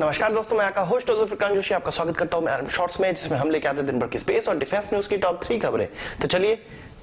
नमस्कार दोस्तों, मैं आपका होस्ट फुरकान जोशी आपका स्वागत करता हूं मैं आरएम शॉर्ट्स में, जिसमें हम लेके आते हैं दिन भर की स्पेस और डिफेंस न्यूज की टॉप 3 खबरें। तो चलिए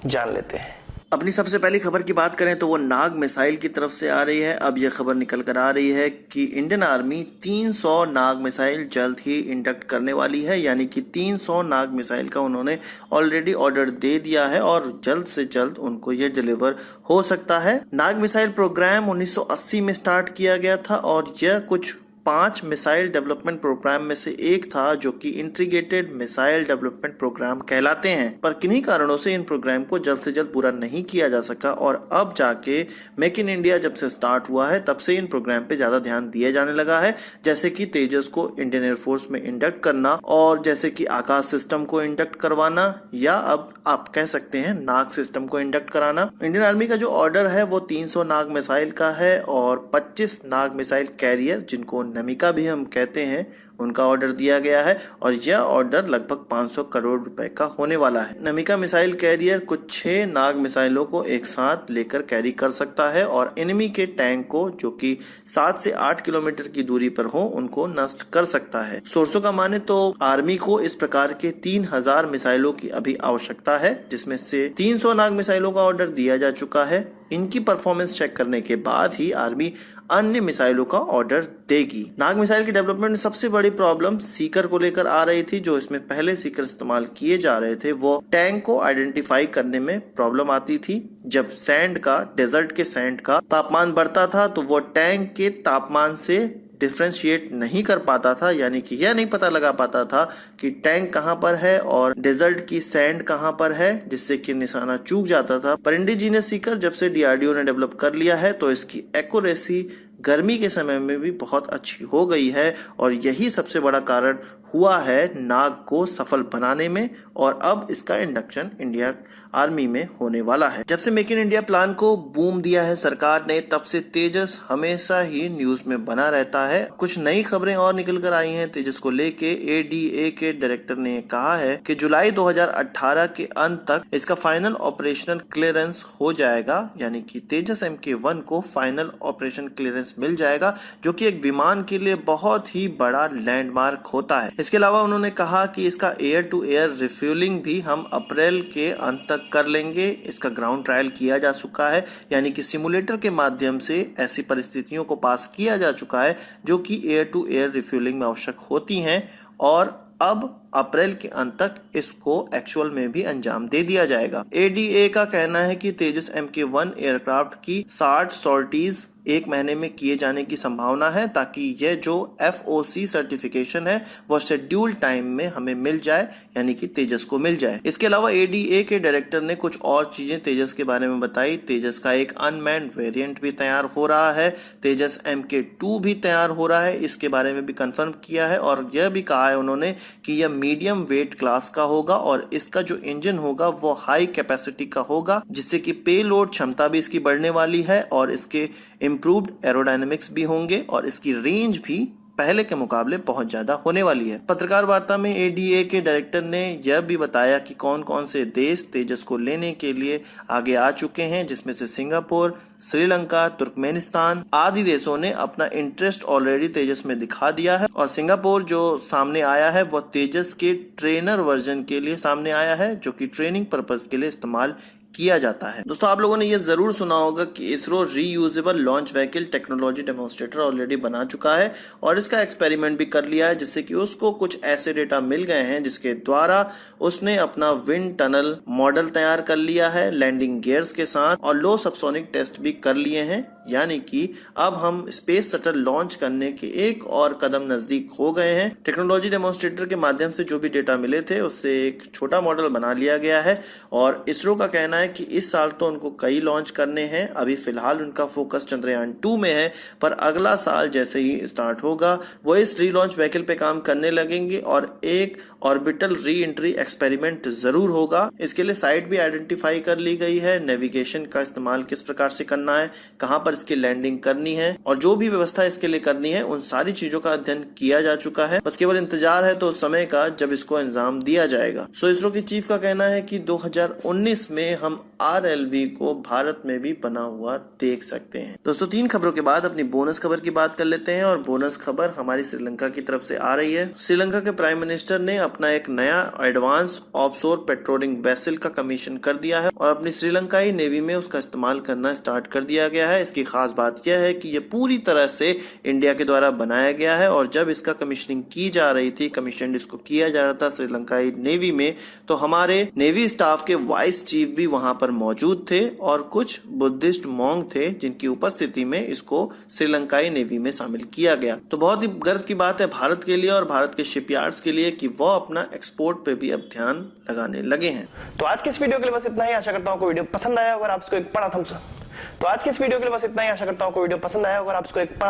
जान लेते हैं। अपनी सबसे पहली खबर की बात करें तो वो नाग मिसाइल की तरफ से आ रही है। अब यह खबर निकल कर आ रही है कि इंडियन आर्मी 300 नाग मिसाइल जल्द ही इंडक्ट करने वाली है, यानी कि 300 नाग मिसाइल का उन्होंने ऑलरेडी ऑर्डर दे दिया है और जल्द से जल्द उनको ये डिलीवर हो सकता है। नाग मिसाइल प्रोग्राम 1980 में स्टार्ट किया गया था और यह कुछ 5 मिसाइल डेवलपमेंट प्रोग्राम में से एक था जो कि इंटीग्रेटेड मिसाइल डेवलपमेंट प्रोग्राम कहलाते हैं, पर किन्हीं कारणों से इन प्रोग्राम को जल्द से जल्द पूरा नहीं किया जा सका और अब जाके मेक इन इंडिया जब से स्टार्ट हुआ है तब से इन प्रोग्राम पे ज्यादा ध्यान दिया जाने लगा है, जैसे कि तेजस को इंडियन एयरफोर्स में इंडक्ट करना और जैसे कि आकाश सिस्टम को इंडक्ट करवाना या अब आप कह सकते हैं नाग सिस्टम को इंडक्ट कराना। इंडियन आर्मी का जो ऑर्डर है वो 300 नाग मिसाइल का है और 25 नाग मिसाइल कैरियर, जिनको नमिका भी हम कहते हैं, उनका ऑर्डर दिया गया है और यह ऑर्डर लगभग 500 करोड़ रुपए का होने वाला है। नमिका मिसाइल कैरियर कुछ 6 नाग मिसाइलों को एक साथ लेकर कैरी कर सकता है और एनिमी के टैंक को, जो कि 7 से 8 किलोमीटर की दूरी पर हो, उनको नष्ट कर सकता है। सोर्सों का माने तो आर्मी को इस प्रकार के 3000 मिसाइलों की अभी आवश्यकता है, जिसमें से 300 नाग मिसाइलों का ऑर्डर दिया जा चुका है। इनकी परफॉर्मेंस चेक करने के बाद ही आर्मी अन्य मिसाइलों का ऑर्डर देगी। नाग मिसाइल की डेवलपमेंट में सबसे बड़ी प्रॉब्लम सीकर को लेकर आ रही थी। जो इसमें पहले सीकर इस्तेमाल किए जा रहे थे वो टैंक को आइडेंटिफाई करने में प्रॉब्लम आती थी। जब सैंड का, डेजर्ट के सैंड का तापमान बढ़ता था तो वो टैंक के तापमान से डिफ्रेंशिएट नहीं कर पाता था, यानी कि यह नहीं पता लगा पाता था कि टैंक कहां पर है और डेजर्ट की सैंड कहां पर है, जिससे कि निशाना चूक जाता था। पर इंडिजीनियस सीकर जब से डीआरडीओ ने डेवलप कर लिया है तो इसकी एक्यूरेसी गर्मी के समय में भी बहुत अच्छी हो गई है और यही सबसे बड़ा कारण हुआ है नाग को सफल बनाने में और अब इसका इंडक्शन इंडिया आर्मी में होने वाला है। जब से मेक इन इंडिया प्लान को बूम दिया है सरकार ने, तब से तेजस हमेशा ही न्यूज में बना रहता है। कुछ नई खबरें और निकल कर आई हैं तेजस को लेके। एडीए के डायरेक्टर ने कहा है कि जुलाई 2018 के अंत तक इसका फाइनल ऑपरेशनल क्लियरेंस हो जाएगा, यानी कि तेजस MK1 को फाइनल ऑपरेशन क्लियरेंस मिल जाएगा, जो कि एक विमान के लिए बहुत ही बड़ा लैंडमार्क होता है। इसके अलावा उन्होंने कहा कि इसका एयर टू एयर रिफ्यूलिंग भी हम अप्रैल के अंत तक कर लेंगे। इसका ग्राउंड ट्रायल किया जा चुका है, यानी कि सिमुलेटर के माध्यम से ऐसी परिस्थितियों को पास किया जा चुका है जो कि एयर टू एयर रिफ्यूलिंग में आवश्यक होती हैं और अब अप्रैल के अंत तक इसको एक्चुअल में भी अंजाम दे दिया जाएगा। एडीए का कहना है कि तेजस MK1 एयरक्राफ्ट की 60 सॉर्टीज 1 महीने में किए जाने की संभावना है, ताकि यह जो FOC सर्टिफिकेशन है वो शेड्यूल टाइम में हमें मिल जाए, यानी कि तेजस को मिल जाए। इसके अलावा एडीए के डायरेक्टर ने कुछ और चीजें तेजस के बारे में बताई। तेजस का एक अनमैन्ड वेरिएंट भी तैयार हो रहा है, तेजस MK2 भी तैयार हो रहा है, इसके बारे में भी कंफर्म किया है और यह भी कहा है उन्होंने कि यह मीडियम वेट क्लास का होगा और इसका जो इंजन होगा वो हाई कैपेसिटी का होगा, जिससे कि पेलोड क्षमता भी इसकी बढ़ने वाली है और इसके इम्प्रूव्ड एरोडायनेमिक्स भी होंगे और इसकी रेंज भी पहले के मुकाबले बहुत ज्यादा होने वाली है। पत्रकार वार्ता में एडीए के डायरेक्टर ने यह भी बताया कि कौन कौन से देश तेजस को लेने के लिए आगे आ चुके हैं, जिसमें से सिंगापुर, श्रीलंका, तुर्कमेनिस्तान आदि देशों ने अपना इंटरेस्ट ऑलरेडी तेजस में दिखा दिया है और सिंगापुर जो सामने आया है वो तेजस के ट्रेनर वर्जन के लिए सामने आया है, जो कि ट्रेनिंग पर्पज के लिए इस्तेमाल किया जाता है। दोस्तों, आप लोगों ने ये जरूर सुना होगा कि ISRO reusable launch vehicle technology demonstrator already बना चुका है और इसका एक्सपेरिमेंट भी कर लिया है, जिससे कि उसको कुछ ऐसे डेटा मिल गए हैं जिसके द्वारा उसने अपना विंड टनल मॉडल तैयार कर लिया है लैंडिंग गियर्स के साथ और लो सबसोनिक टेस्ट भी कर लिए हैं, यानी कि अब हम स्पेस शटल लॉन्च करने के एक और कदम नजदीक हो गए हैं। टेक्नोलॉजी डेमोन्स्ट्रेटर के माध्यम से जो भी डेटा मिले थे उससे एक छोटा मॉडल बना लिया गया है और इसरो का कहना है कि इस साल तो उनको कई लॉन्च करने हैं। अभी फिलहाल उनका फोकस चंद्रयान 2 में है, पर अगला साल जैसे ही स्टार्ट होगा वो इस रीलॉन्च व्हीकल पे काम करने लगेंगे और एक ऑर्बिटल री एंट्री एक्सपेरिमेंट जरूर होगा। इसके लिए साइट भी आइडेंटिफाई कर ली गई है, नेविगेशन का इस्तेमाल किस प्रकार से करना है, कहां पर इसकी लैंडिंग करनी है और जो भी व्यवस्था इसके लिए करनी है उन सारी चीजों का अध्ययन किया जा चुका है। बस केवल इंतजार है तो उस समय का जब इसको अंजाम दिया जाएगा। सो इसरो की चीफ का कहना है कि 2019 में हम RLV को भारत में भी बना हुआ देख सकते हैं। दोस्तों 3 खबरों के बाद अपनी बोनस खबर की बात कर लेते हैं और बोनस खबर हमारी श्रीलंका की तरफ से आ रही है। श्रीलंका के प्राइम मिनिस्टर ने अपना एक नया एडवांस ऑफशोर पेट्रोलिंग वेसल का कमीशन कर दिया है और अपनी श्रीलंकाई नेवी में उसका इस्तेमाल करना स्टार्ट कर दिया गया है। इसकी खास बात यह है कि यह पूरी तरह से इंडिया के द्वारा बनाया गया है और जब इसका कमीशनिंग की जा रही थी, कमीशन इसको किया जा रहा था श्रीलंकाई नेवी में, तो हमारे नेवी स्टाफ के वाइस चीफ भी वहां पर मौजूद थे और कुछ बुद्धिस्ट मॉन्ग थे जिनकी उपस्थिति में इसको श्रीलंकाई नेवी में शामिल किया गया। तो बहुत ही गर्व की बात है भारत के लिए और भारत के शिपयार्ड्स के लिए कि वो अपना एक्सपोर्ट पे भी अब ध्यान लगाने लगे हैं। तो आज की इस वीडियो के लिए बस इतना ही। आशा करता हूं आपको वीडियो पसंद आया होगा, आपको एक बड़ा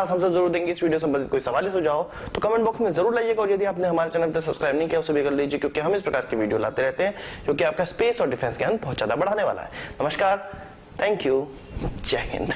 थम्स अप जरूर देंगे। इस वीडियो संबंधित कोई सवाल सुझाव तो कमेंट बॉक्स में जरूर लाइएगा और यदि आपने हमारे चैनल को सब्सक्राइब नहीं किया उसे भी कर लीजिए, क्योंकि हम इस प्रकार की वीडियो लाते रहते हैं जो कि आपका स्पेस और डिफेंस ज्ञान बहुत ज्यादा बढ़ाने वाला है। नमस्कार, थैंक यू, जय हिंद।